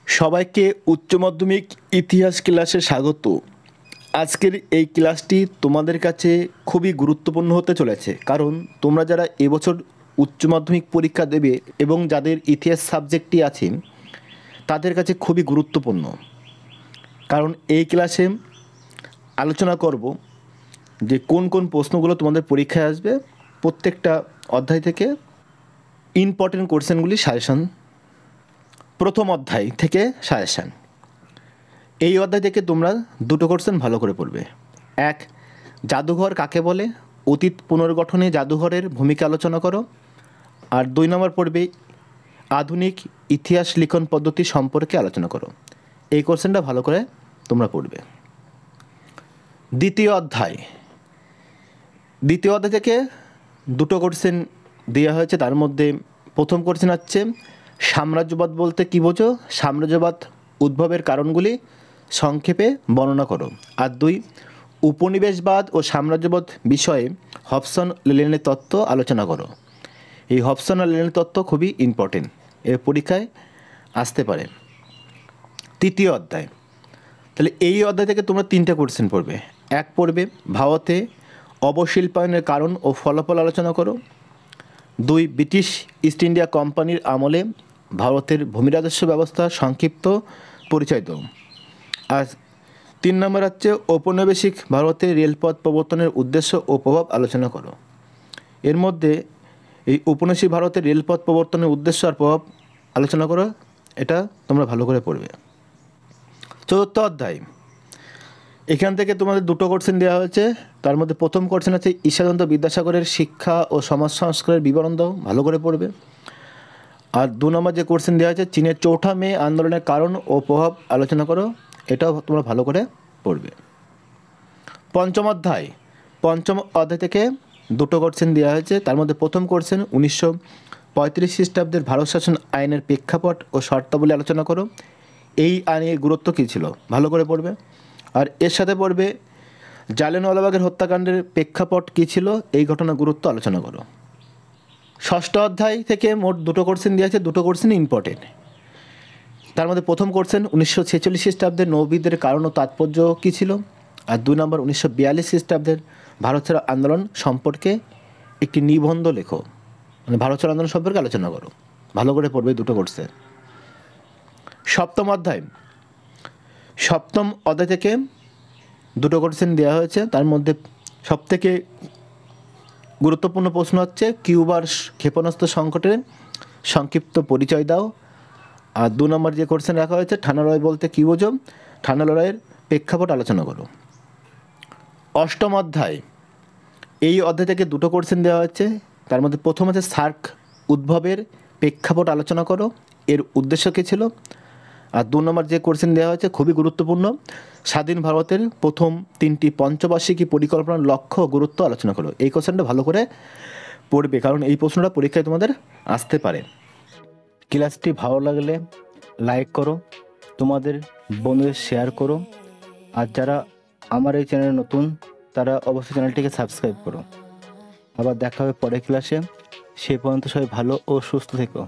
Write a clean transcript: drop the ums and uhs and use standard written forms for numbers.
সবাইকে উচ্চ মাধ্যমিক ইতিহাস ক্লাসে স্বাগত। আজকের এই ক্লাসটি তোমাদের কাছে খুবই গুরুত্বপূর্ণ হতে চলেছে, কারণ তোমরা যারা এবছর উচ্চ মাধ্যমিক পরীক্ষা দেবে এবং যাদের ইতিহাস সাবজেক্টটি আছে তাদের কাছে খুবই গুরুত্বপূর্ণ। কারণ এই ক্লাসে আলোচনা করব যে কোন কোন প্রশ্নগুলো তোমাদের পরীক্ষায় আসবে, প্রত্যেকটা অধ্যায় থেকে ইম্পর্টেন্ট কোশ্চেনগুলি সাজেশন। প্রথম অধ্যায় থেকে সাজেশান। এই অধ্যায় থেকে তোমরা দুটো কোশ্চেন ভালো করে পড়বে। এক, জাদুঘর কাকে বলে, অতীত পুনর্গঠনে জাদুঘরের ভূমিকা আলোচনা করো। আর 2 নম্বর পড়বে আধুনিক ইতিহাস লিখন পদ্ধতি সম্পর্কে আলোচনা করো। এই কোশ্চেনটা ভালো করে তোমরা পড়বে। দ্বিতীয় অধ্যায় থেকে দুটো কোশ্চেন দেওয়া হয়েছে। তার মধ্যে প্রথম কোশ্চেন হচ্ছে সাম্রাজ্যবাদ বলতে কী বোঝো, সাম্রাজ্যবাদ উদ্ভবের কারণগুলি সংক্ষেপে বর্ণনা করো। আর 2, উপনিবেশবাদ ও সাম্রাজ্যবাদ বিষয়ে হবসন লেনের তত্ত্ব আলোচনা করো। এই হবসন আর লেনের তত্ত্ব খুবই ইম্পর্টেন্ট, এর পরীক্ষায় আসতে পারে। তৃতীয় অধ্যায়, তাহলে এই অধ্যায় থেকে তোমরা 3টে কোশ্চেন পড়বে। এক, পড়বে ভারতে অবশিল্পায়নের কারণ ও ফলাফল আলোচনা করো। 2, ব্রিটিশ ইস্ট ইন্ডিয়া কোম্পানির আমলে ভারতের ভূমি রাজস্ব ব্যবস্থা সংক্ষিপ্ত পরিচয় দাও। আর 3 নম্বর হচ্ছে ঔপনিবেশিক ভারতে রেলপথ প্রবর্তনের উদ্দেশ্য ও প্রভাব আলোচনা করো। এর মধ্যে এই ঔপনিবেশিক ভারতের রেলপথ প্রবর্তনের উদ্দেশ্য আর প্রভাব আলোচনা করো, এটা তোমরা ভালো করে পড়বে। চতুর্থ অধ্যায়, এখান থেকে তোমাদের দুটো কোশ্চেন দেওয়া হয়েছে। তার মধ্যে প্রথম কোশ্চেন আছে ঈশ্বরচন্দ্র বিদ্যাসাগরের শিক্ষা ও সমাজ সংস্কারের বিবরণ দাও, ভালো করে পড়বে। আর 2 নম্বর যে কোশ্চেন দেওয়া হয়েছে চীনের চৌঠা মে আন্দোলনের কারণ ও প্রভাব আলোচনা করো, এটাও তোমরা ভালো করে পড়বে। পঞ্চম অধ্যায় থেকে দুটো কোশ্চেন দেওয়া হয়েছে। তার মধ্যে প্রথম কোশ্চেন 1935 খ্রিস্টাব্দের ভারত শাসন আইনের প্রেক্ষাপট ও শর্তাবলী আলোচনা করো। এই আইনের গুরুত্ব কী ছিল, ভালো করে পড়বে। আর এর সাথে পড়বে জালিয়ানওয়ালাবাগের হত্যাকাণ্ডের প্রেক্ষাপট কী ছিল, এই ঘটনার গুরুত্ব আলোচনা করো। ষষ্ঠ অধ্যায় থেকে মোট দুটো কোশ্চেন দেওয়া আছে, দুটো কোশ্চেন ইম্পর্টেন্ট। তার মধ্যে প্রথম কোশ্চেন 1946 খ্রিস্টাব্দের নৌবিদের কারণ ও তাৎপর্য কী ছিল। আর 2 নম্বর 1942 খ্রিস্টাব্দের ভারত ছাড়ো আন্দোলন সম্পর্কে একটি নিবন্ধ লেখো, মানে ভারত ছাড়ো আন্দোলন সম্পর্কে আলোচনা করো, ভালো করে পড়বে দুটো কোশ্চেন। সপ্তম অধ্যায় থেকে দুটো কোশ্চেন দেওয়া হয়েছে। তার মধ্যে সবথেকে গুরুত্বপূর্ণ প্রশ্ন হচ্ছে কিউবার ক্ষেপণাস্ত্র সংকটের সংক্ষিপ্ত পরিচয় দাও। আর 2 নম্বর যে কোশ্চেন রাখা হয়েছে ঠান্ডা লড়াই বলতে কী বোঝো, ঠান্ডা লড়াইয়ের প্রেক্ষাপট আলোচনা করো। অষ্টম অধ্যায়, এই অধ্যায় থেকে দুটো কোশ্চেন দেওয়া হচ্ছে। তার মধ্যে প্রথম আছে সার্ক উদ্ভবের প্রেক্ষাপট আলোচনা করো, এর উদ্দেশ্য কী ছিল। আর 2 নম্বর যে কোশ্চেন দেওয়া হয়েছে খুবই গুরুত্বপূর্ণ, স্বাধীন ভারতের প্রথম 3টি পঞ্চবার্ষিকী পরিকল্পনার লক্ষ্য ও গুরুত্ব আলোচনা করো। এই কোশ্চেনটা ভালো করে পড়বে, কারণ এই প্রশ্নটা পরীক্ষায় তোমাদের আসতে পারে। ক্লাসটি ভালো লাগলে লাইক করো, তোমাদের বন্ধুদের শেয়ার করো। আর যারা আমার এই চ্যানেলে নতুন তারা অবশ্যই চ্যানেলটিকে সাবস্ক্রাইব করো। আবার দেখা হবে পরের ক্লাসে। সে পর্যন্ত সবাই ভালো ও সুস্থ থেকো।